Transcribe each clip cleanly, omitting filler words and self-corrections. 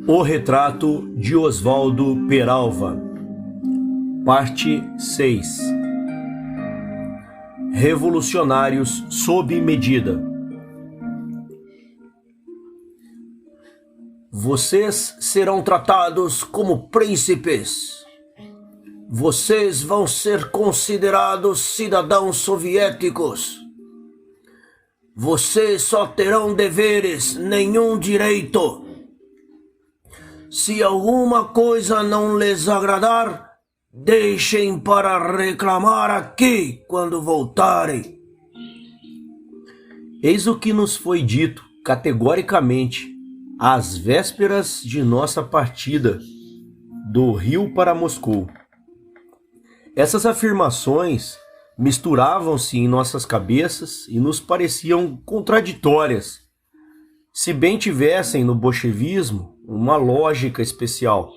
O retrato de Oswaldo Peralva, parte 6. Revolucionários sob medida. Vocês serão tratados como príncipes. Vocês vão ser considerados cidadãos soviéticos. Vocês só terão deveres, nenhum direito. Se alguma coisa não lhes agradar, deixem para reclamar aqui quando voltarem. Eis o que nos foi dito categoricamente às vésperas de nossa partida do Rio para Moscou. Essas afirmações misturavam-se em nossas cabeças e nos pareciam contraditórias, se bem tivessem no bolchevismo uma lógica especial.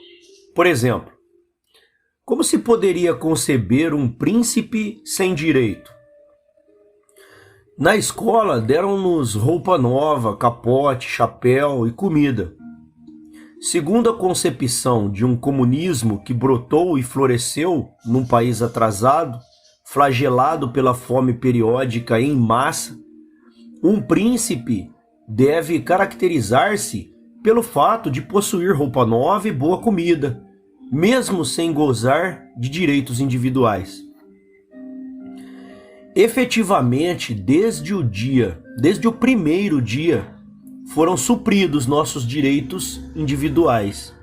Por exemplo, como se poderia conceber um príncipe sem direito? Na escola deram-nos roupa nova, capote, chapéu e comida. Segundo a concepção de um comunismo que brotou e floresceu num país atrasado, flagelado pela fome periódica em massa, um príncipe deve caracterizar-se pelo fato de possuir roupa nova e boa comida, mesmo sem gozar de direitos individuais. Efetivamente, desde o primeiro dia, foram supridos nossos direitos individuais.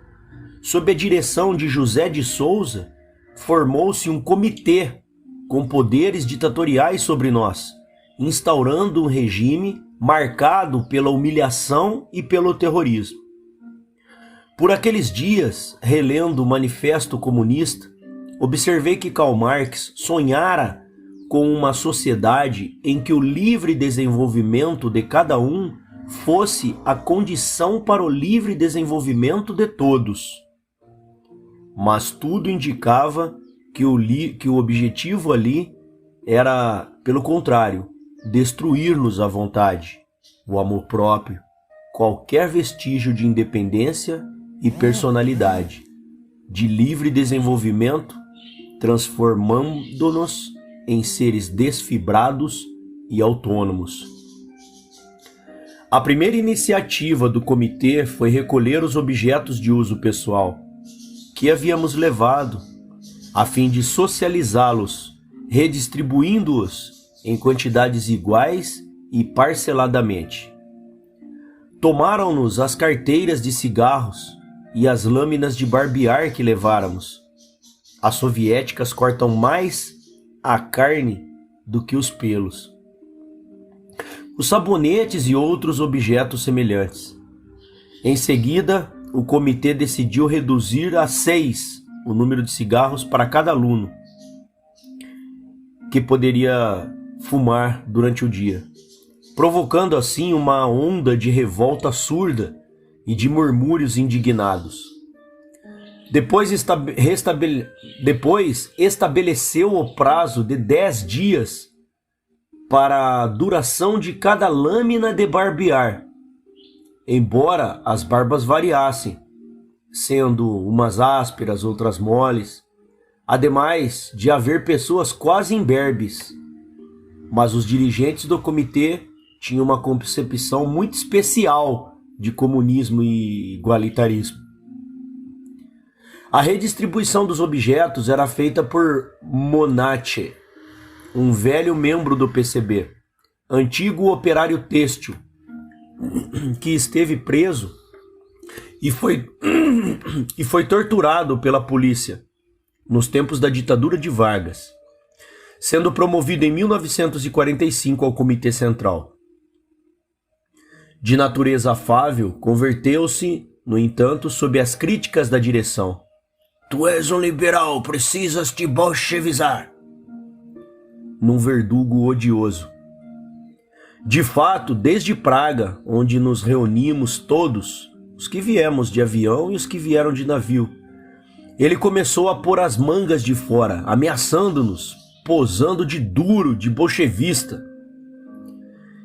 Sob a direção de José de Souza, formou-se um comitê com poderes ditatoriais sobre nós, instaurando um regime marcado pela humilhação e pelo terrorismo. Por aqueles dias, relendo o Manifesto Comunista, observei que Karl Marx sonhara com uma sociedade em que o livre desenvolvimento de cada um fosse a condição para o livre desenvolvimento de todos. Mas tudo indicava que o objetivo ali era, pelo contrário, destruir-nos à vontade, o amor próprio, qualquer vestígio de independência e personalidade, de livre desenvolvimento, transformando-nos em seres desfibrados e autônomos. A primeira iniciativa do comitê foi recolher os objetos de uso pessoal que havíamos levado, a fim de socializá-los, redistribuindo-os em quantidades iguais e parceladamente. Tomaram-nos as carteiras de cigarros e as lâminas de barbear que leváramos. As soviéticas cortam mais a carne do que os pelos. Os sabonetes e outros objetos semelhantes. Em seguida, o comitê decidiu reduzir a 6 o número de cigarros para cada aluno que poderia fumar durante o dia, provocando assim uma onda de revolta surda e de murmúrios indignados. Depois estabeleceu o prazo de 10 dias para a duração de cada lâmina de barbear, embora as barbas variassem, sendo umas ásperas, outras moles, ademais de haver pessoas quase imberbes. Mas os dirigentes do comitê tinham uma concepção muito especial de comunismo e igualitarismo. A redistribuição dos objetos era feita por Monache, um velho membro do PCB, antigo operário têxtil, que esteve preso e foi torturado pela polícia nos tempos da ditadura de Vargas, sendo promovido em 1945 ao Comitê Central. De natureza afável, converteu-se, no entanto, sob as críticas da direção. Tu és um liberal, precisas te bolchevizar. Num verdugo odioso. De fato, desde Praga, onde nos reunimos todos, os que viemos de avião e os que vieram de navio, ele começou a pôr as mangas de fora, ameaçando-nos, posando de duro, de bolchevista.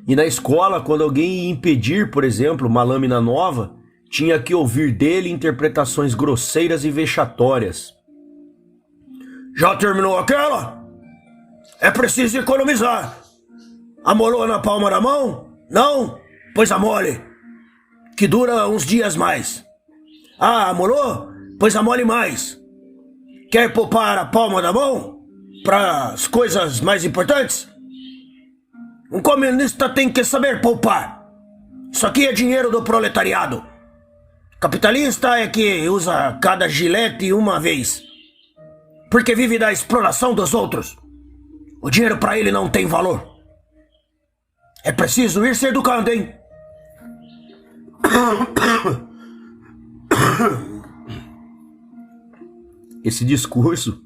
E na escola, quando alguém ia impedir, por exemplo, uma lâmina nova, tinha que ouvir dele interpretações grosseiras e vexatórias. Já terminou aquela? É preciso economizar. Amolou na palma da mão? Não? Pois amole, que dura uns dias mais. Ah, amolou? Pois amole mais. Quer poupar a palma da mão para as coisas mais importantes? Um comunista tem que saber poupar. Isso aqui é dinheiro do proletariado. Capitalista é que usa cada gilete uma vez, porque vive da exploração dos outros. O dinheiro para ele não tem valor. É preciso ir se educando, hein? Esse discurso,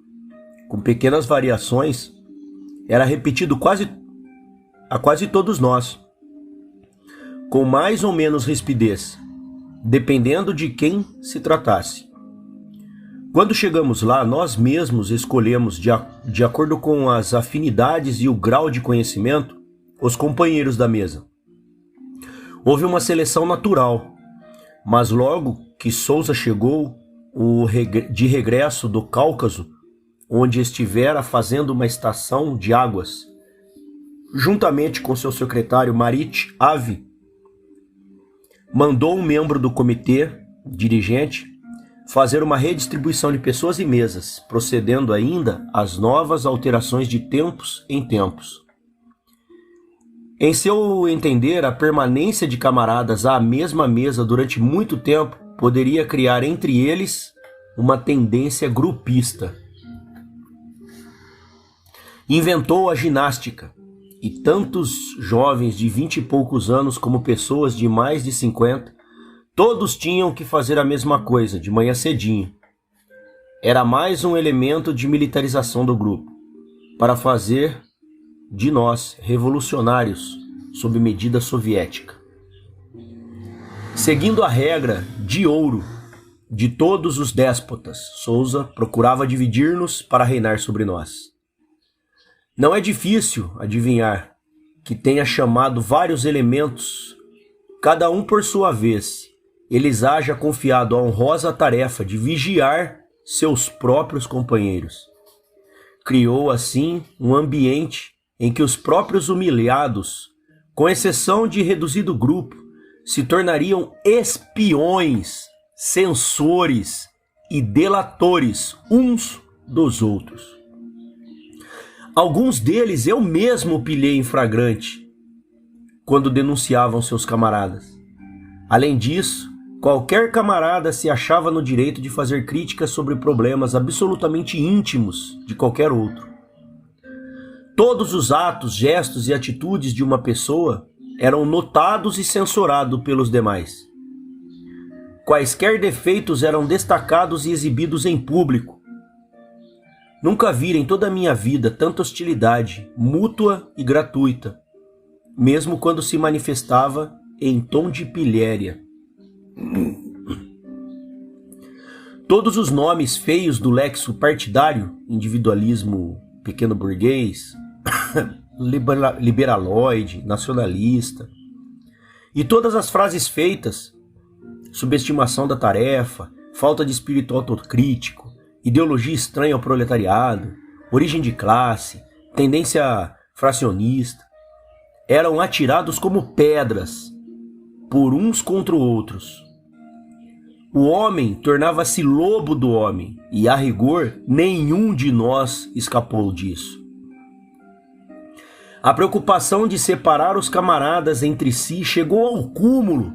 com pequenas variações, era repetido a quase todos nós, com mais ou menos rispidez, dependendo de quem se tratasse. Quando chegamos lá, nós mesmos escolhemos, de acordo com as afinidades e o grau de conhecimento, os companheiros da mesa. Houve uma seleção natural, mas logo que Souza chegou de regresso do Cáucaso, onde estivera fazendo uma estação de águas, juntamente com seu secretário Marit Ave, mandou um membro do comitê dirigente fazer uma redistribuição de pessoas e mesas, procedendo ainda às novas alterações de tempos em tempos. Em seu entender, a permanência de camaradas à mesma mesa durante muito tempo poderia criar entre eles uma tendência grupista. Inventou a ginástica, e tantos jovens de 20 e poucos anos como pessoas de mais de 50, todos tinham que fazer a mesma coisa, de manhã cedinho. Era mais um elemento de militarização do grupo, para fazer de nós revolucionários sob medida soviética. Seguindo a regra de ouro de todos os déspotas, Souza procurava dividir-nos para reinar sobre nós. Não é difícil adivinhar que tenha chamado vários elementos, cada um por sua vez. Eles haja confiado a honrosa tarefa de vigiar seus próprios companheiros. Criou assim um ambiente em que os próprios humilhados, com exceção de reduzido grupo, se tornariam espiões, censores e delatores uns dos outros. Alguns deles eu mesmo pilhei em flagrante quando denunciavam seus camaradas. Além disso, qualquer camarada se achava no direito de fazer críticas sobre problemas absolutamente íntimos de qualquer outro. Todos os atos, gestos e atitudes de uma pessoa eram notados e censurados pelos demais. Quaisquer defeitos eram destacados e exibidos em público. Nunca vi em toda a minha vida tanta hostilidade mútua e gratuita, mesmo quando se manifestava em tom de pilhéria. Todos os nomes feios do lexo partidário, individualismo pequeno burguês, liberaloide, nacionalista, e todas as frases feitas, subestimação da tarefa, falta de espírito autocrítico, ideologia estranha ao proletariado, origem de classe, tendência fracionista, eram atirados como pedras por uns contra outros. O homem tornava-se lobo do homem, e a rigor nenhum de nós escapou disso. A preocupação de separar os camaradas entre si chegou ao cúmulo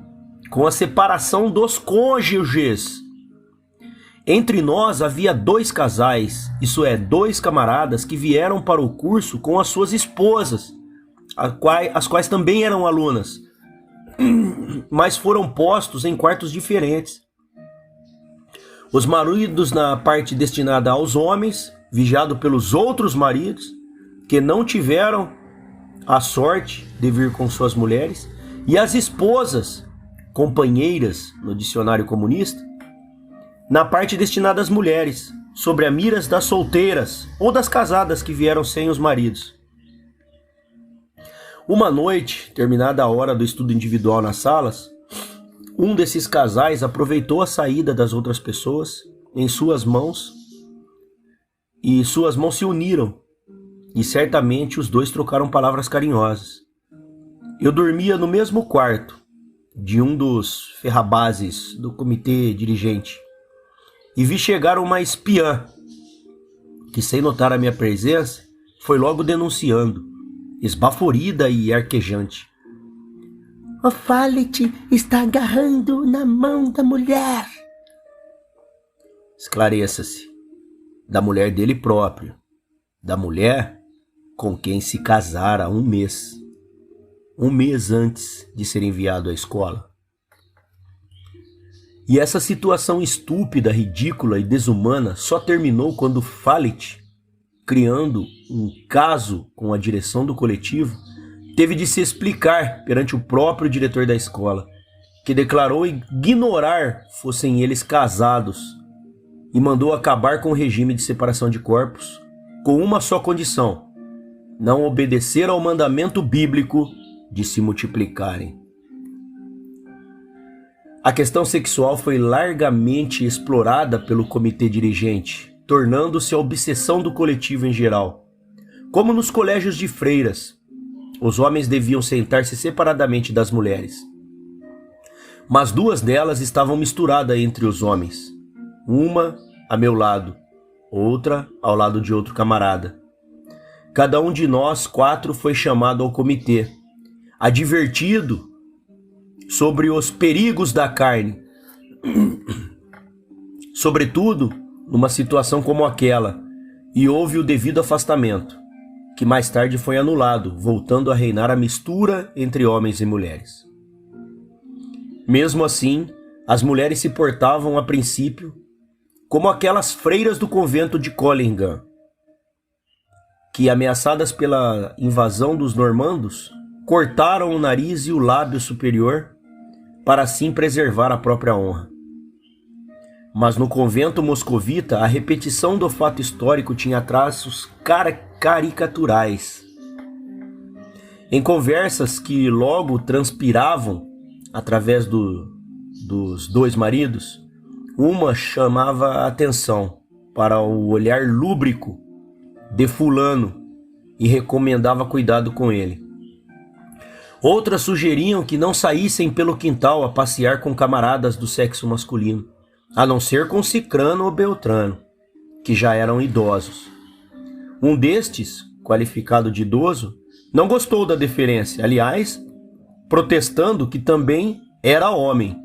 com a separação dos cônjuges. Entre nós havia 2 casais, isso é, 2 camaradas que vieram para o curso com as suas esposas, as quais também eram alunas, mas foram postos em quartos diferentes. Os maridos na parte destinada aos homens, vigiado pelos outros maridos, que não tiveram a sorte de vir com suas mulheres, e as esposas, companheiras no dicionário comunista, na parte destinada às mulheres, sobre a miras das solteiras ou das casadas que vieram sem os maridos. Uma noite, terminada a hora do estudo individual nas salas, Um desses casais aproveitou a saída das outras pessoas em suas mãos e suas mãos se uniram e certamente os dois trocaram palavras carinhosas. Eu dormia no mesmo quarto de um dos ferrabazes do comitê dirigente e vi chegar uma espiã que, sem notar a minha presença, foi logo denunciando, esbaforida e arquejante. O Fallet está agarrando na mão da mulher. Esclareça-se, da mulher dele próprio, da mulher com quem se casara há um mês antes de ser enviado à escola. E essa situação estúpida, ridícula e desumana só terminou quando Fallet, criando um caso com a direção do coletivo, teve de se explicar perante o próprio diretor da escola, que declarou ignorar fossem eles casados e mandou acabar com o regime de separação de corpos com uma só condição: não obedecer ao mandamento bíblico de se multiplicarem. A questão sexual foi largamente explorada pelo comitê dirigente, tornando-se a obsessão do coletivo em geral. Como nos colégios de freiras, os homens deviam sentar-se separadamente das mulheres. Mas duas delas estavam misturadas entre os homens. Uma a meu lado, outra ao lado de outro camarada. Cada um de nós 4 foi chamado ao comitê, advertido sobre os perigos da carne. Sobretudo, numa situação como aquela, e houve o devido afastamento, que mais tarde foi anulado, voltando a reinar a mistura entre homens e mulheres. Mesmo assim, as mulheres se portavam a princípio como aquelas freiras do convento de Collingham, que, ameaçadas pela invasão dos normandos, cortaram o nariz e o lábio superior para assim preservar a própria honra. Mas no convento moscovita, a repetição do fato histórico tinha traços caricaturais. Em conversas que logo transpiravam através dos dois maridos, uma chamava a atenção para o olhar lúbrico de fulano e recomendava cuidado com ele. Outras sugeriam que não saíssem pelo quintal a passear com camaradas do sexo masculino, a não ser com Cicrano ou Beltrano, que já eram idosos. Um destes, qualificado de idoso, não gostou da deferência, aliás, protestando que também era homem.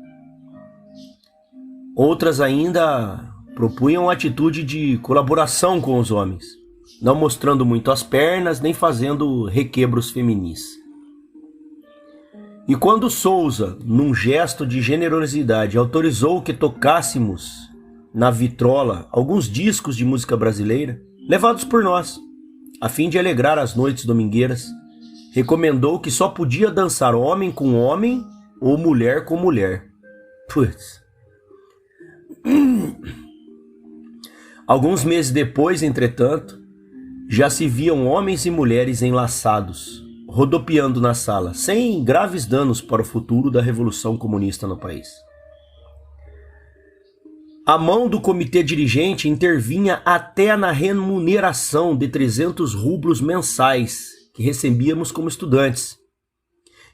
Outras ainda propunham atitude de colaboração com os homens, não mostrando muito as pernas nem fazendo requebros feminis. E quando Sousa, num gesto de generosidade, autorizou que tocássemos na vitrola alguns discos de música brasileira, levados por nós, a fim de alegrar as noites domingueiras, recomendou que só podia dançar homem com homem ou mulher com mulher. Putz. Alguns meses depois, entretanto, já se viam homens e mulheres enlaçados, rodopiando na sala, sem graves danos para o futuro da Revolução Comunista no país. A mão do comitê dirigente intervinha até na remuneração de 300 rublos mensais que recebíamos como estudantes,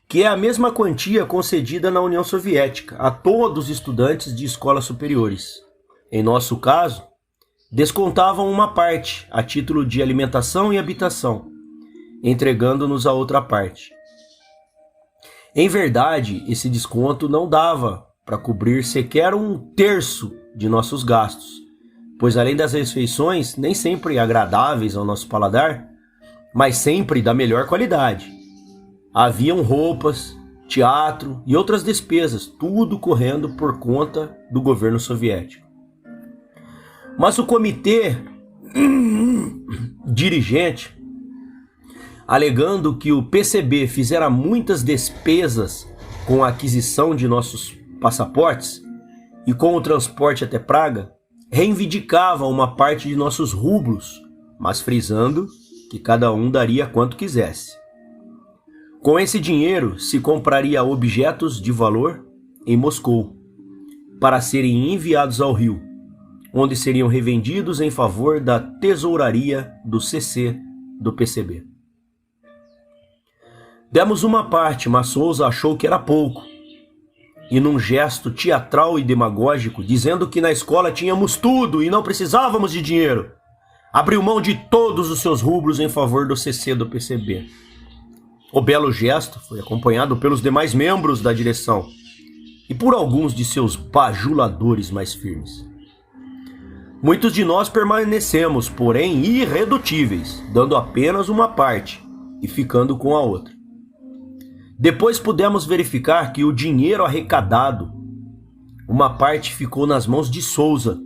que é a mesma quantia concedida na União Soviética a todos os estudantes de escolas superiores. Em nosso caso, descontavam uma parte a título de alimentação e habitação, entregando-nos a outra parte. Em verdade, esse desconto não dava para cobrir sequer 1/3 de nossos gastos, pois além das refeições, nem sempre agradáveis ao nosso paladar, mas sempre da melhor qualidade, haviam roupas, teatro e outras despesas, tudo correndo por conta do governo soviético. Mas o comitê dirigente, alegando que o PCB fizera muitas despesas com a aquisição de nossos passaportes e com o transporte até Praga, reivindicava uma parte de nossos rublos, mas frisando que cada um daria quanto quisesse. Com esse dinheiro se compraria objetos de valor, em Moscou, para serem enviados ao Rio, onde seriam revendidos em favor da tesouraria do CC do PCB. Demos uma parte, mas Souza achou que era pouco, e num gesto teatral e demagógico, dizendo que na escola tínhamos tudo e não precisávamos de dinheiro, abriu mão de todos os seus rubros em favor do CC do PCB. O belo gesto foi acompanhado pelos demais membros da direção e por alguns de seus bajuladores mais firmes. Muitos de nós permanecemos, porém, irredutíveis, dando apenas uma parte e ficando com a outra. Depois pudemos verificar que o dinheiro arrecadado, uma parte ficou nas mãos de Souza,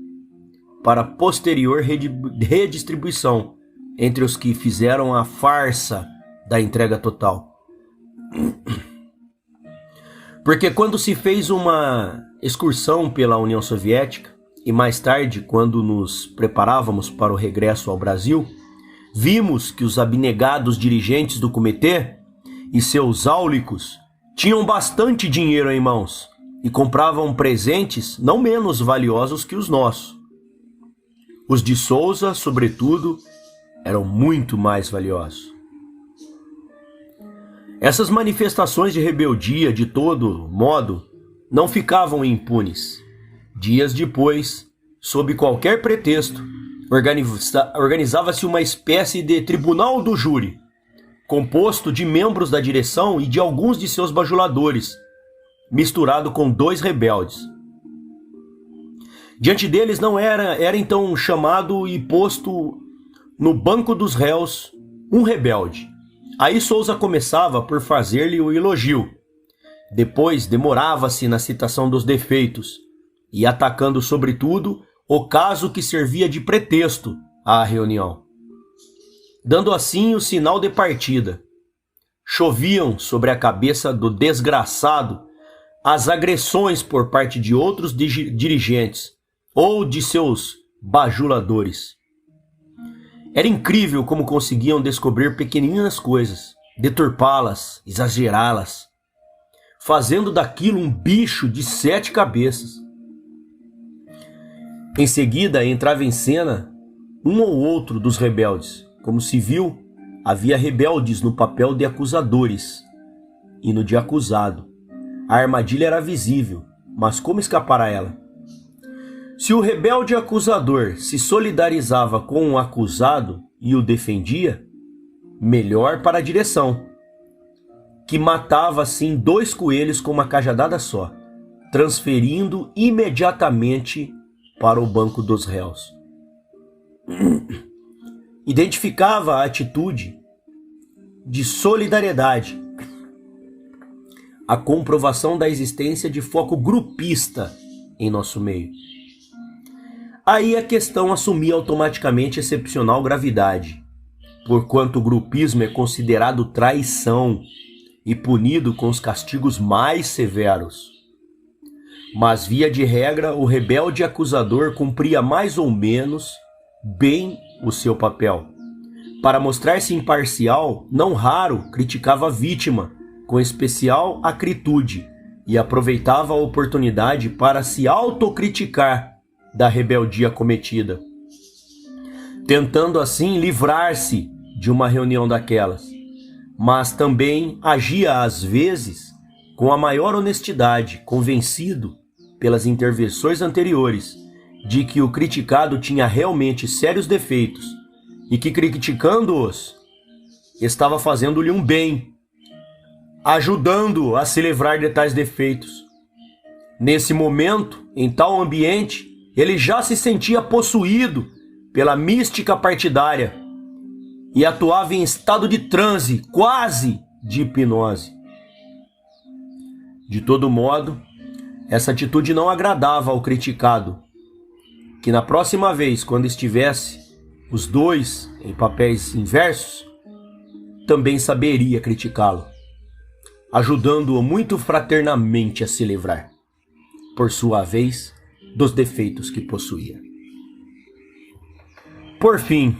para posterior redistribuição entre os que fizeram a farsa da entrega total. Porque quando se fez uma excursão pela União Soviética, e mais tarde, quando nos preparávamos para o regresso ao Brasil, vimos que os abnegados dirigentes do comitê e seus áulicos tinham bastante dinheiro em mãos e compravam presentes não menos valiosos que os nossos. Os de Souza, sobretudo, eram muito mais valiosos. Essas manifestações de rebeldia, de todo modo, não ficavam impunes. Dias depois, sob qualquer pretexto, organizava-se uma espécie de tribunal do júri, composto de membros da direção e de alguns de seus bajuladores, misturado com 2 rebeldes. Diante deles não era então chamado e posto no banco dos réus um rebelde. Aí Souza começava por fazer-lhe o elogio. Depois demorava-se na citação dos defeitos e atacando sobretudo o caso que servia de pretexto à reunião, dando assim o sinal de partida. Choviam sobre a cabeça do desgraçado as agressões por parte de outros dirigentes ou de seus bajuladores. Era incrível como conseguiam descobrir pequeninas coisas, deturpá-las, exagerá-las, fazendo daquilo um bicho de 7 cabeças. Em seguida entrava em cena um ou outro dos rebeldes. Como se viu, havia rebeldes no papel de acusadores e no de acusado. A armadilha era visível, mas como escapar a ela? Se o rebelde acusador se solidarizava com o acusado e o defendia, melhor para a direção, que matava assim 2 coelhos com uma cajadada só, transferindo imediatamente para o banco dos réus. Identificava a atitude de solidariedade, a comprovação da existência de foco grupista em nosso meio. Aí a questão assumia automaticamente excepcional gravidade, porquanto o grupismo é considerado traição e punido com os castigos mais severos. Mas, via de regra, o rebelde acusador cumpria mais ou menos bem o seu papel. Para mostrar-se imparcial, não raro criticava a vítima, com especial acritude, e aproveitava a oportunidade para se autocriticar da rebeldia cometida, tentando assim livrar-se de uma reunião daquelas. Mas também agia às vezes com a maior honestidade, convencido pelas intervenções anteriores de que o criticado tinha realmente sérios defeitos e que, criticando-os, estava fazendo-lhe um bem, ajudando-o a se livrar de tais defeitos. Nesse momento, em tal ambiente, ele já se sentia possuído pela mística partidária e atuava em estado de transe, quase de hipnose. De todo modo, essa atitude não agradava ao criticado, que na próxima vez, quando estivesse os 2 em papéis inversos, também saberia criticá-lo, ajudando-o muito fraternamente a se livrar, por sua vez, dos defeitos que possuía. Por fim,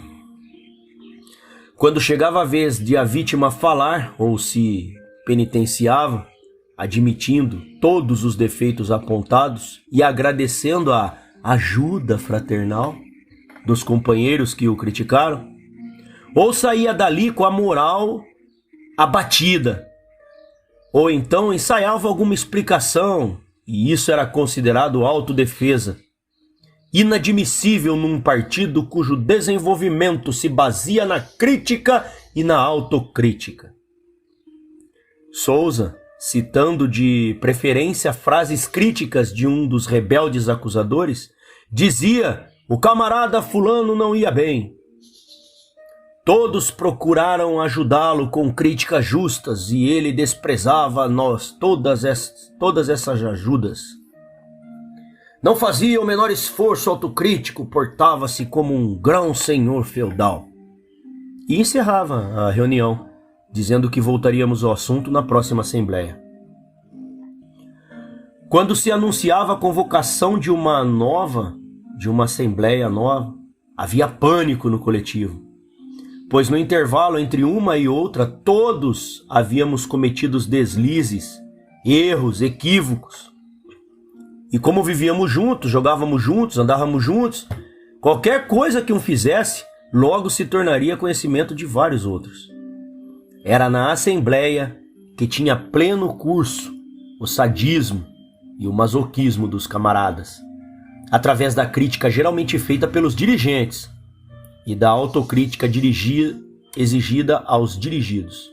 quando chegava a vez de a vítima falar ou se penitenciava, admitindo todos os defeitos apontados e agradecendo a ajuda fraternal dos companheiros que o criticaram, ou saía dali com a moral abatida, ou então ensaiava alguma explicação, e isso era considerado autodefesa, inadmissível num partido cujo desenvolvimento se baseia na crítica e na autocrítica. Souza, citando de preferência frases críticas de um dos rebeldes acusadores, dizia: o camarada fulano não ia bem. Todos procuraram ajudá-lo com críticas justas e ele desprezava todas essas ajudas. Não fazia o menor esforço autocrítico, portava-se como um grão-senhor feudal. E encerrava a reunião, dizendo que voltaríamos ao assunto na próxima assembleia. Quando se anunciava a convocação de uma assembleia nova, havia pânico no coletivo, pois no intervalo entre uma e outra todos havíamos cometido deslizes, erros, equívocos. E como vivíamos juntos, jogávamos juntos, andávamos juntos, qualquer coisa que um fizesse logo se tornaria conhecimento de vários outros. Era na assembleia que tinha pleno curso o sadismo e o masoquismo dos camaradas, através da crítica geralmente feita pelos dirigentes e da autocrítica exigida aos dirigidos.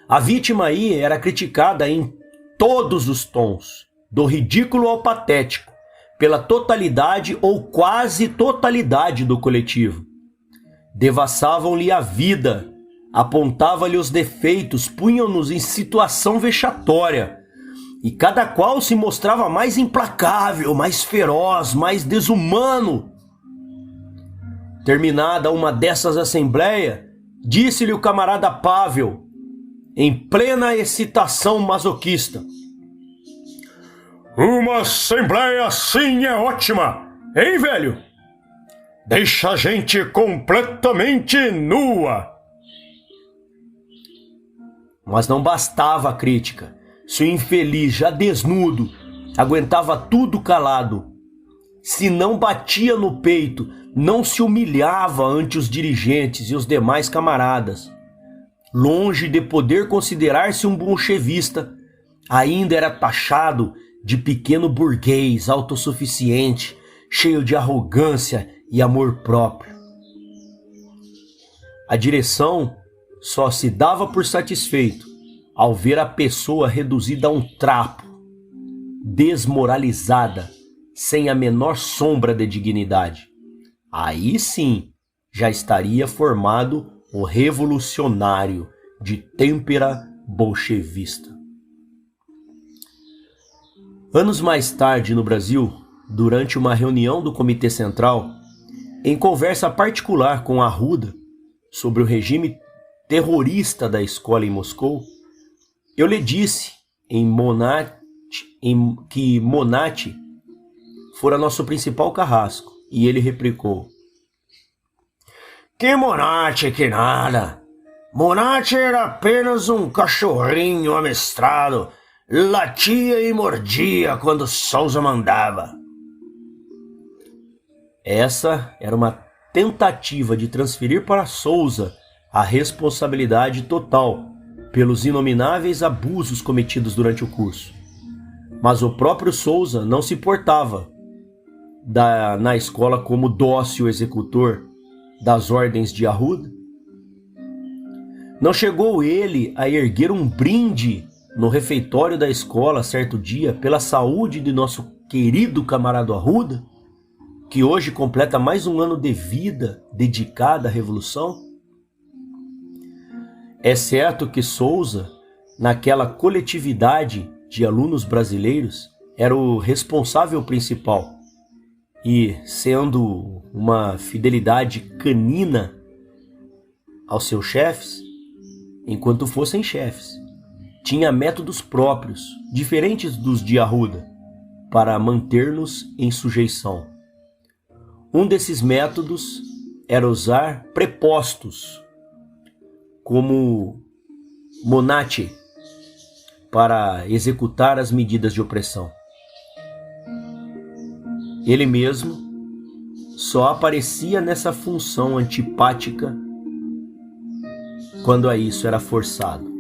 A vítima aí era criticada em todos os tons, do ridículo ao patético, pela totalidade ou quase totalidade do coletivo. Devassavam-lhe a vida, apontavam-lhe os defeitos, punham-nos em situação vexatória, e cada qual se mostrava mais implacável, mais feroz, mais desumano. Terminada uma dessas assembleias, disse-lhe o camarada Pável, em plena excitação masoquista: uma assembleia assim é ótima, hein, velho? Deixa a gente completamente nua. Mas não bastava a crítica. Se o infeliz, já desnudo, aguentava tudo calado, se não batia no peito, não se humilhava ante os dirigentes e os demais camaradas, longe de poder considerar-se um bolchevista, ainda era taxado de pequeno burguês autossuficiente, cheio de arrogância e amor próprio. A direção só se dava por satisfeito ao ver a pessoa reduzida a um trapo, desmoralizada, sem a menor sombra de dignidade. Aí sim já estaria formado o revolucionário de têmpera bolchevista. Anos mais tarde, no Brasil, durante uma reunião do Comitê Central, em conversa particular com Arruda sobre o regime terrorista da escola em Moscou, eu lhe disse que Monatti fora nosso principal carrasco, e ele replicou: que Monatti, que nada! Monatti era apenas um cachorrinho amestrado, latia e mordia quando Souza mandava. Essa era uma tentativa de transferir para Souza a responsabilidade total pelos inomináveis abusos cometidos durante o curso. Mas o próprio Souza não se portava na escola como dócil executor das ordens de Arruda. Não chegou ele a erguer um brinde no refeitório da escola certo dia pela saúde de nosso querido camarada Arruda, que hoje completa mais um ano de vida dedicada à Revolução? É certo que Souza, naquela coletividade de alunos brasileiros, era o responsável principal e, sendo uma fidelidade canina aos seus chefes, enquanto fossem chefes, tinha métodos próprios, diferentes dos de Arruda, para manter-nos em sujeição. Um desses métodos era usar prepostos, como Monatti, para executar as medidas de opressão. Ele mesmo só aparecia nessa função antipática quando a isso era forçado.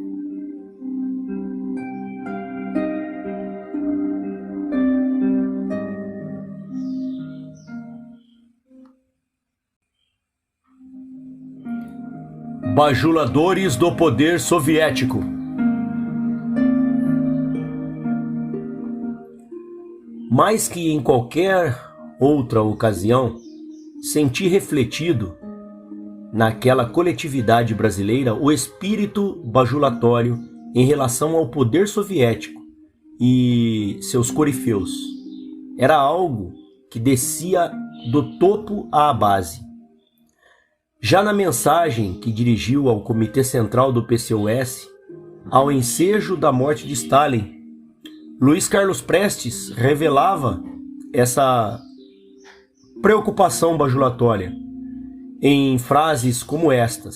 Bajuladores do poder soviético. Mais que em qualquer outra ocasião, senti refletido naquela coletividade brasileira o espírito bajulatório em relação ao poder soviético e seus corifeus. Era algo que descia do topo à base. Já na mensagem que dirigiu ao Comitê Central do PCOS, ao ensejo da morte de Stalin, Luiz Carlos Prestes revelava essa preocupação bajulatória em frases como estas: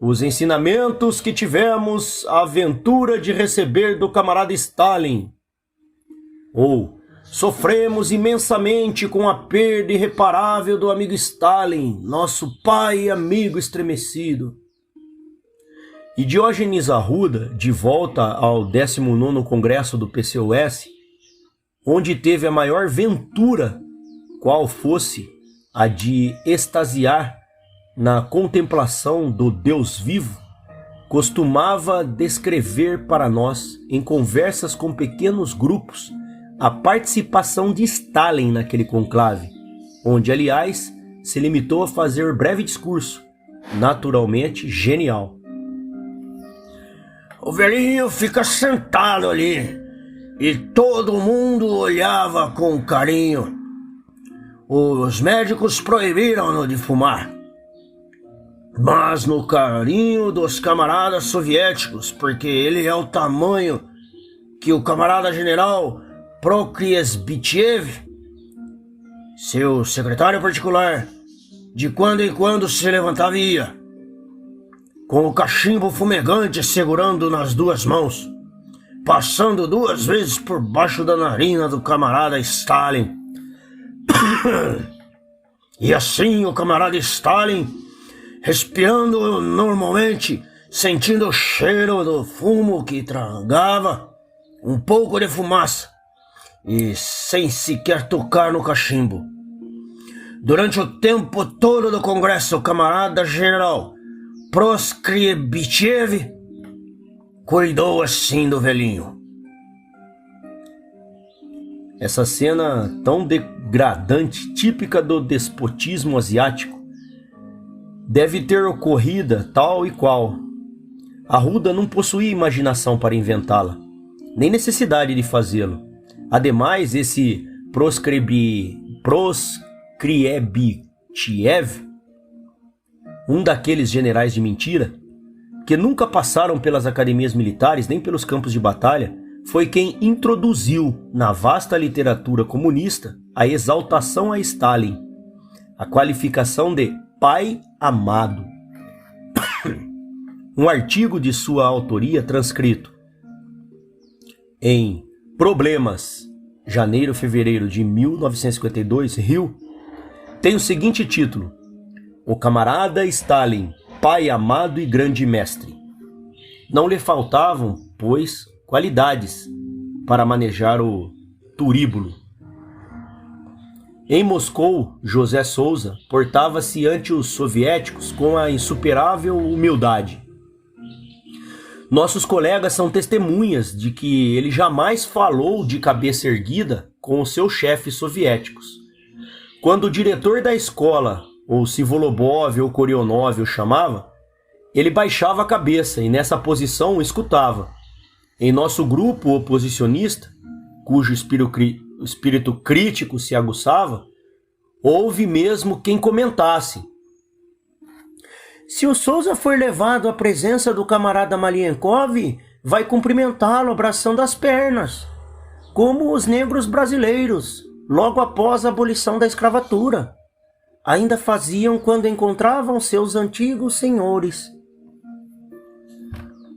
os ensinamentos que tivemos a aventura de receber do camarada Stalin, ou sofremos imensamente com a perda irreparável do amigo Stalin, nosso pai e amigo estremecido. E Diógenes Arruda, de volta ao 19º Congresso do PCOS, onde teve a maior ventura, qual fosse a de extasiar na contemplação do Deus vivo, costumava descrever para nós, em conversas com pequenos grupos, a participação de Stalin naquele conclave, onde, aliás, se limitou a fazer breve discurso, naturalmente genial. O velhinho fica sentado ali e todo mundo olhava com carinho. Os médicos proibiram-no de fumar, mas no carinho dos camaradas soviéticos, porque ele é o tamanho que o camarada general Prokriesbitiev, seu secretário particular, de quando em quando se levantava e ia, com o cachimbo fumegante segurando nas duas mãos, passando 2 vezes por baixo da narina do camarada Stalin. E assim o camarada Stalin, respirando normalmente, sentindo o cheiro do fumo que tragava, um pouco de fumaça, e sem sequer tocar no cachimbo. Durante o tempo todo do congresso, o camarada general Prokriesbitiev cuidou assim do velhinho. Essa cena tão degradante, típica do despotismo asiático, deve ter ocorrido tal e qual. Arruda não possuía imaginação para inventá-la, nem necessidade de fazê-lo. Ademais, esse Prokriesbitiev, um daqueles generais de mentira, que nunca passaram pelas academias militares nem pelos campos de batalha, foi quem introduziu na vasta literatura comunista a exaltação a Stalin, a qualificação de pai amado. Um artigo de sua autoria transcrito em Problemas, janeiro-fevereiro de 1952, Rio, tem o seguinte título: O camarada Stalin, pai amado e grande mestre. Não lhe faltavam, pois, qualidades para manejar o turíbulo. Em Moscou, José Souza portava-se ante os soviéticos com a insuperável humildade. Nossos colegas são testemunhas de que ele jamais falou de cabeça erguida com os seus chefes soviéticos. Quando o diretor da escola, ou Sivolobov ou Korionov o chamava, ele baixava a cabeça e nessa posição o escutava. Em nosso grupo oposicionista, cujo espírito crítico se aguçava, houve mesmo quem comentasse: se o Souza for levado à presença do camarada Malienkov, vai cumprimentá-lo abraçando as pernas, como os negros brasileiros, logo após a abolição da escravatura, ainda faziam quando encontravam seus antigos senhores.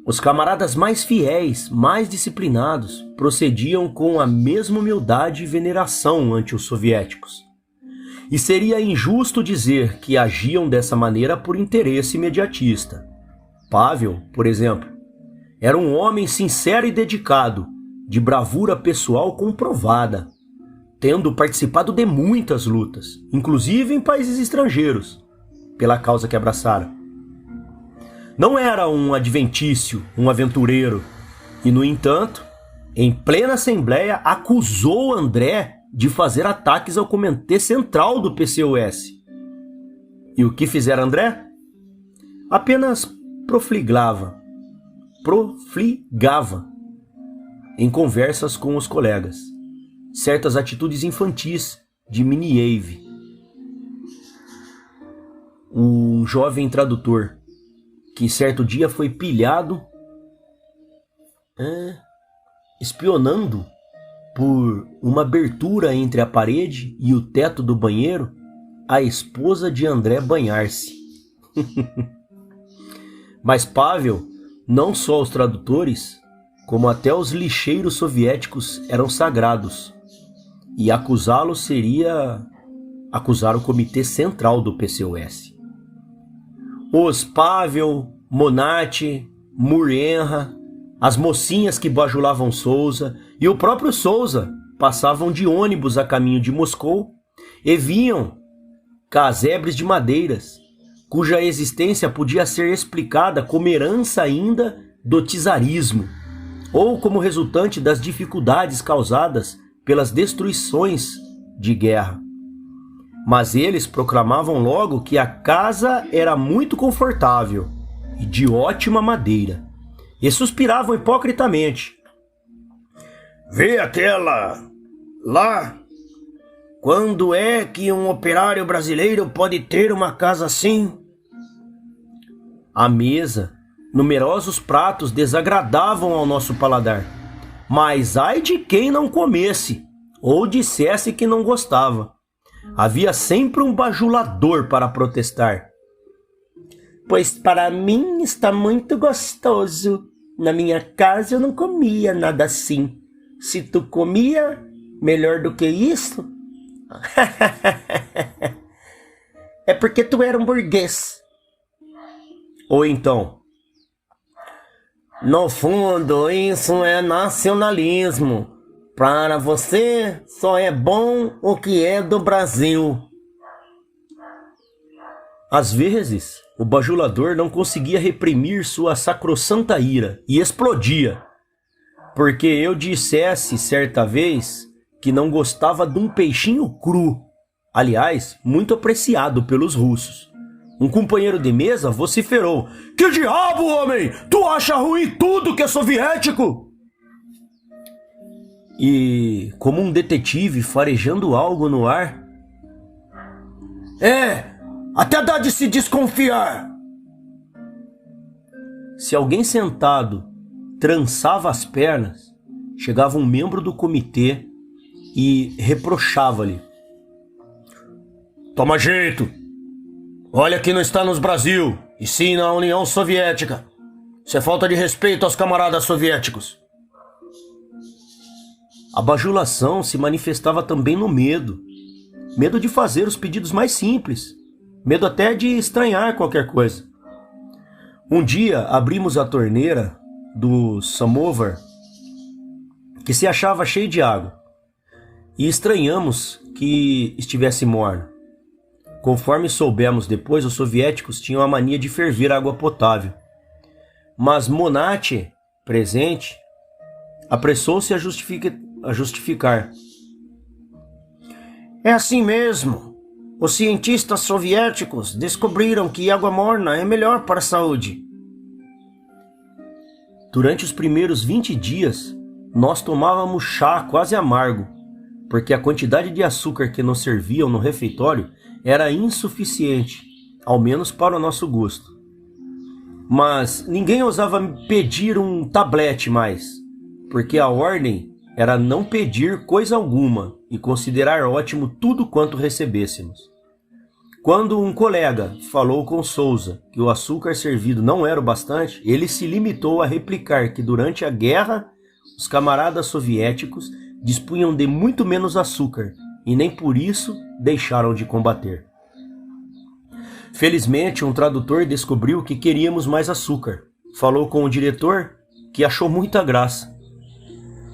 Os camaradas mais fiéis, mais disciplinados, procediam com a mesma humildade e veneração ante os soviéticos. E seria injusto dizer que agiam dessa maneira por interesse imediatista. Pavel, por exemplo, era um homem sincero e dedicado, de bravura pessoal comprovada, tendo participado de muitas lutas, inclusive em países estrangeiros, pela causa que abraçara. Não era um adventício, um aventureiro, e, no entanto, em plena assembleia, acusou André de fazer ataques ao comitê central do PCOS. E o que fizera André? Apenas profligava em conversas com os colegas certas atitudes infantis de Miniev, um jovem tradutor que certo dia foi pilhado espionando por uma abertura entre a parede e o teto do banheiro a esposa de André banhar-se. Mas Pavel, não só os tradutores, como até os lixeiros soviéticos eram sagrados, e acusá-lo seria acusar o comitê central do PCOS. Os Pavel, Monati, Murienra, as mocinhas que bajulavam Souza e o próprio Souza passavam de ônibus a caminho de Moscou e viam casebres de madeiras, cuja existência podia ser explicada como herança ainda do czarismo, ou como resultante das dificuldades causadas pelas destruições de guerra. Mas eles proclamavam logo que a casa era muito confortável e de ótima madeira, e suspiravam hipocritamente. Vê aquela lá? Quando é que um operário brasileiro pode ter uma casa assim? À mesa, numerosos pratos desagradavam ao nosso paladar, mas ai de quem não comesse ou dissesse que não gostava. Havia sempre um bajulador para protestar. Pois para mim está muito gostoso. Na minha casa eu não comia nada assim. Se tu comia melhor do que isso, é porque tu era um burguês. Ou então, no fundo isso é nacionalismo. Para você só é bom o que é do Brasil. Às vezes, o bajulador não conseguia reprimir sua sacrossanta ira e explodia, porque eu dissesse certa vez que não gostava de um peixinho cru, aliás, muito apreciado pelos russos. Um companheiro de mesa vociferou: "Que diabo, homem! Tu acha ruim tudo que é soviético?" E, como um detetive farejando algo no ar: até dá de se desconfiar. Se alguém sentado trançava as pernas, chegava um membro do comitê e reprochava-lhe: "Toma jeito! Olha que não está nos Brasil, e sim na União Soviética. Isso é falta de respeito aos camaradas soviéticos." A bajulação se manifestava também no medo. Medo de fazer os pedidos mais simples. Medo até de estranhar qualquer coisa. Um dia abrimos a torneira do samovar, que se achava cheio de água, e estranhamos que estivesse morno. Conforme soubemos depois, os soviéticos tinham a mania de ferver água potável. Mas Monati, presente, apressou-se a justificar. "É assim mesmo. Os cientistas soviéticos descobriram que água morna é melhor para a saúde." Durante os primeiros 20 dias, nós tomávamos chá quase amargo, porque a quantidade de açúcar que nos serviam no refeitório era insuficiente, ao menos para o nosso gosto. Mas ninguém ousava pedir um tablete mais, porque a ordem era não pedir coisa alguma e considerar ótimo tudo quanto recebêssemos. Quando um colega falou com Souza que o açúcar servido não era o bastante, ele se limitou a replicar que durante a guerra os camaradas soviéticos dispunham de muito menos açúcar e nem por isso deixaram de combater. Felizmente, um tradutor descobriu que queríamos mais açúcar. Falou com o diretor, que achou muita graça.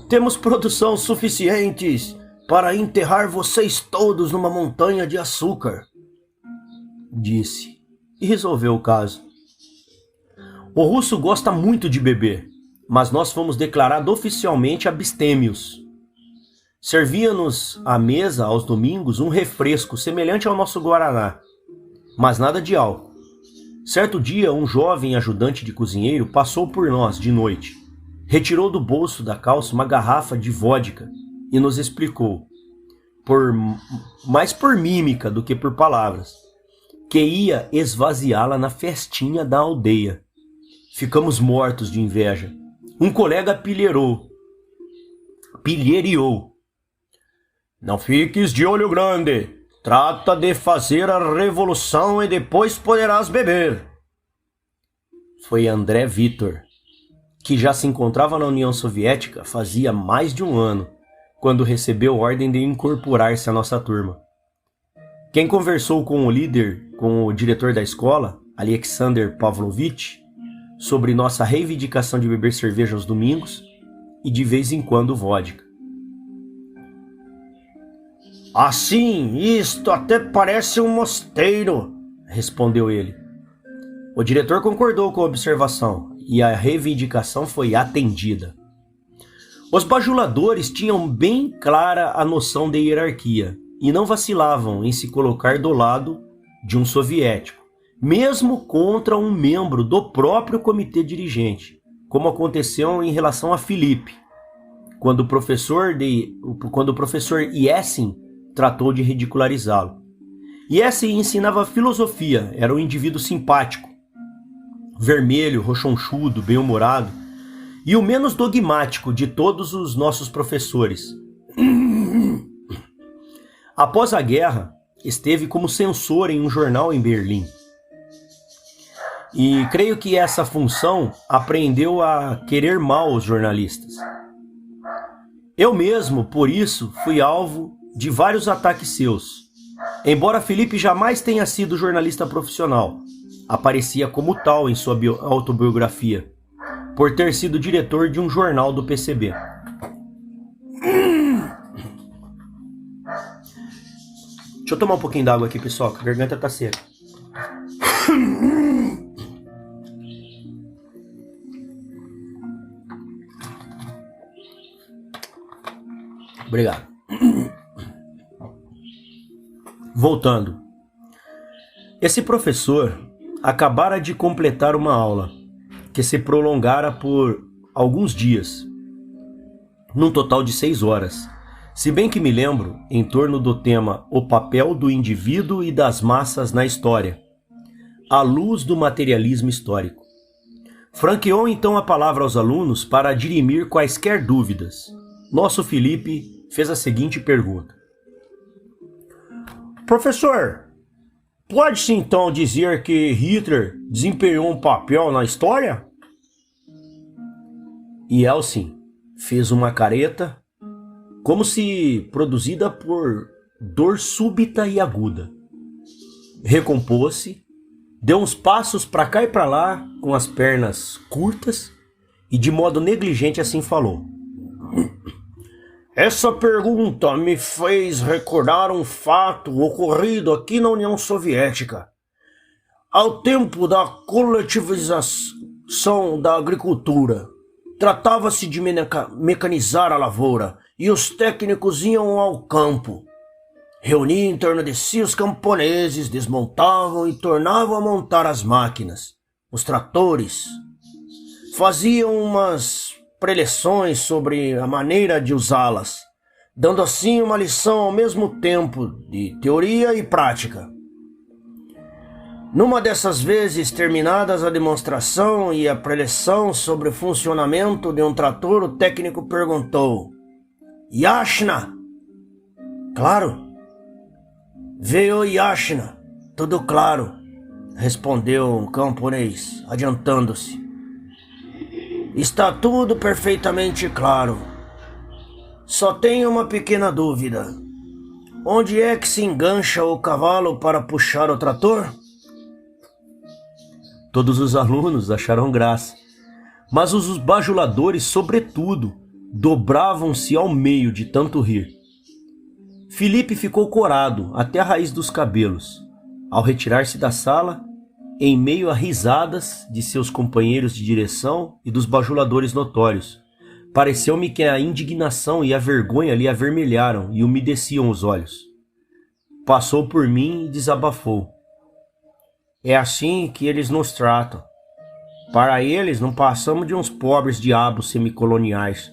Temos produção suficientes para enterrar vocês todos numa montanha de açúcar, disse, e resolveu o caso. O russo gosta muito de beber, mas nós fomos declarados oficialmente abstêmios. Servia-nos à mesa, aos domingos, um refresco semelhante ao nosso Guaraná, mas nada de álcool. Certo dia, um jovem ajudante de cozinheiro passou por nós de noite, retirou do bolso da calça uma garrafa de vodka e nos explicou, mais por mímica do que por palavras, que ia esvaziá-la na festinha da aldeia. Ficamos mortos de inveja. Um colega pilheriou. Não fiques de olho grande. Trata de fazer a revolução e depois poderás beber. Foi André Vitor, que já se encontrava na União Soviética fazia mais de um ano, quando recebeu ordem de incorporar-se à nossa turma. Quem conversou com o líder, com o diretor da escola, Alexander Pavlovich, sobre nossa reivindicação de beber cerveja aos domingos e de vez em quando vodka. Assim, isto até parece um mosteiro, respondeu ele. O diretor concordou com a observação e a reivindicação foi atendida. Os bajuladores tinham bem clara a noção de hierarquia e não vacilavam em se colocar do lado de um soviético, mesmo contra um membro do próprio comitê dirigente, como aconteceu em relação a Filipe, quando o professor Yessin tratou de ridicularizá-lo. Yessin ensinava filosofia, era um indivíduo simpático, vermelho, rochonchudo, bem-humorado, e o menos dogmático de todos os nossos professores. Após a guerra, esteve como censor em um jornal em Berlim. E creio que essa função aprendeu a querer mal os jornalistas. Eu mesmo, por isso, fui alvo de vários ataques seus. Embora Felipe jamais tenha sido jornalista profissional, aparecia como tal em sua autobiografia, por ter sido diretor de um jornal do PCB. Deixa eu tomar um pouquinho d'água aqui, pessoal, que a garganta tá seca. Obrigado. Voltando. Esse professor acabara de completar uma aula que se prolongara por alguns dias, num total de 6 horas. Se bem que me lembro, em torno do tema O papel do indivíduo e das massas na história, à luz do materialismo histórico. Franqueou então a palavra aos alunos para dirimir quaisquer dúvidas. Nosso Felipe fez a seguinte pergunta. Professor, pode-se então dizer que Hitler desempenhou um papel na história? E Yeltsin fez uma careta, como se produzida por dor súbita e aguda. Recompôs-se, deu uns passos para cá e para lá, com as pernas curtas, e de modo negligente assim falou. Essa pergunta me fez recordar um fato ocorrido aqui na União Soviética. Ao tempo da coletivização da agricultura, tratava-se de mecanizar a lavoura e os técnicos iam ao campo. Reuniam em torno de si os camponeses, desmontavam e tornavam a montar as máquinas, os tratores. Faziam umas preleções sobre a maneira de usá-las, dando assim uma lição ao mesmo tempo de teoria e prática. Numa dessas vezes, terminadas a demonstração e a preleção sobre o funcionamento de um trator, o técnico perguntou: Yashna? Claro. Veio Yashna, Tudo claro, respondeu o camponês, adiantando-se. Está tudo perfeitamente claro. Só tenho uma pequena dúvida. Onde é que se engancha o cavalo para puxar o trator? Todos os alunos acharam graça, mas os bajuladores, sobretudo, dobravam-se ao meio de tanto rir. Felipe ficou corado até a raiz dos cabelos, ao retirar-se da sala, em meio a risadas de seus companheiros de direção e dos bajuladores notórios. Pareceu-me que a indignação e a vergonha lhe avermelharam e umedeciam os olhos. Passou por mim e desabafou. É assim que eles nos tratam. Para eles não passamos de uns pobres diabos semicoloniais.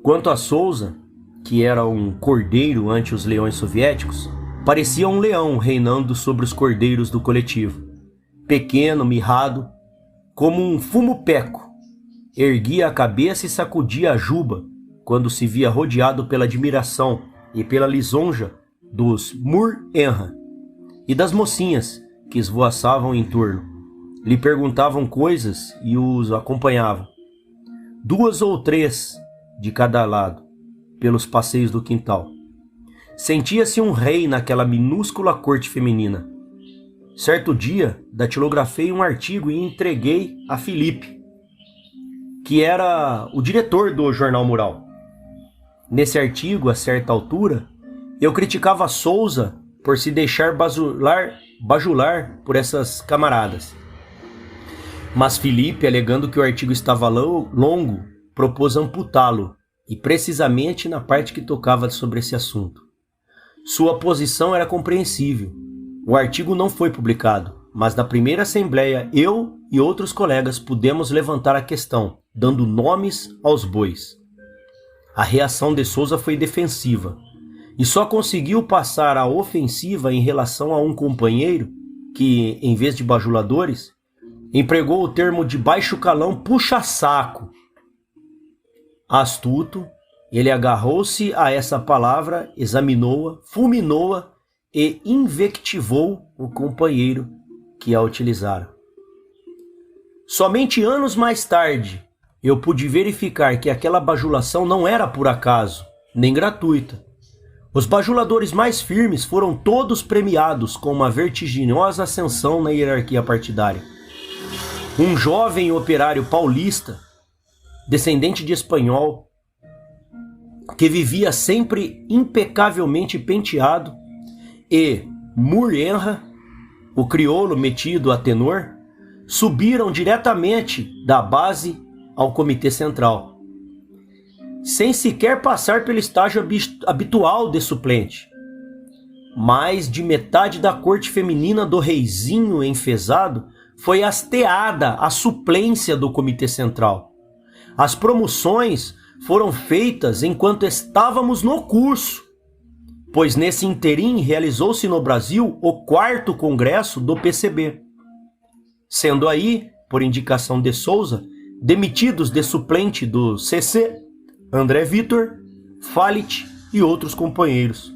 Quanto a Souza, que era um cordeiro ante os leões soviéticos, parecia um leão reinando sobre os cordeiros do coletivo. Pequeno, mirrado, como um fumo-peco, erguia a cabeça e sacudia a juba quando se via rodeado pela admiração e pela lisonja dos Mur-Enra e das mocinhas que esvoaçavam em torno. Lhe perguntavam coisas e os acompanhavam. 2 ou 3 de cada lado, pelos passeios do quintal. Sentia-se um rei naquela minúscula corte feminina. Certo dia, datilografei um artigo e entreguei a Felipe, que era o diretor do Jornal Mural. Nesse artigo, a certa altura, eu criticava Souza por se deixar bajular por essas camaradas. Mas Felipe, alegando que o artigo estava longo, propôs amputá-lo, e precisamente na parte que tocava sobre esse assunto. Sua posição era compreensível. O artigo não foi publicado, mas na primeira assembleia eu e outros colegas pudemos levantar a questão, dando nomes aos bois. A reação de Souza foi defensiva, e só conseguiu passar a ofensiva em relação a um companheiro que, em vez de bajuladores, empregou o termo de baixo calão puxa-saco. Astuto, ele agarrou-se a essa palavra, examinou-a, fulminou-a e invectivou o companheiro que a utilizara. Somente anos mais tarde, eu pude verificar que aquela bajulação não era por acaso, nem gratuita. Os bajuladores mais firmes foram todos premiados com uma vertiginosa ascensão na hierarquia partidária. Um jovem operário paulista, descendente de espanhol, que vivia sempre impecavelmente penteado, e Mur-Enra, o crioulo metido a tenor, subiram diretamente da base ao Comitê Central, sem sequer passar pelo estágio habitual de suplente. Mais de metade da corte feminina do reizinho enfesado foi hasteada à suplência do Comitê Central. As promoções foram feitas enquanto estávamos no curso, pois nesse interim realizou-se no Brasil o 4º Congresso do PCB. Sendo aí, por indicação de Souza, demitidos de suplente do CC, André Vitor, Falit e outros companheiros.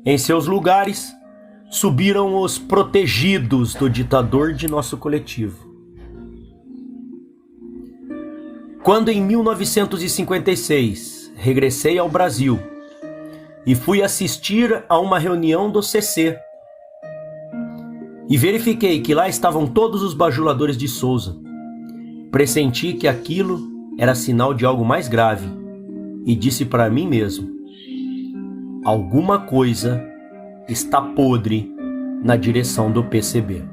Em seus lugares, subiram os protegidos do ditador de nosso coletivo. Quando em 1956 regressei ao Brasil e fui assistir a uma reunião do CC e verifiquei que lá estavam todos os bajuladores de Souza, pressenti que aquilo era sinal de algo mais grave e disse para mim mesmo: alguma coisa está podre na direção do PCB.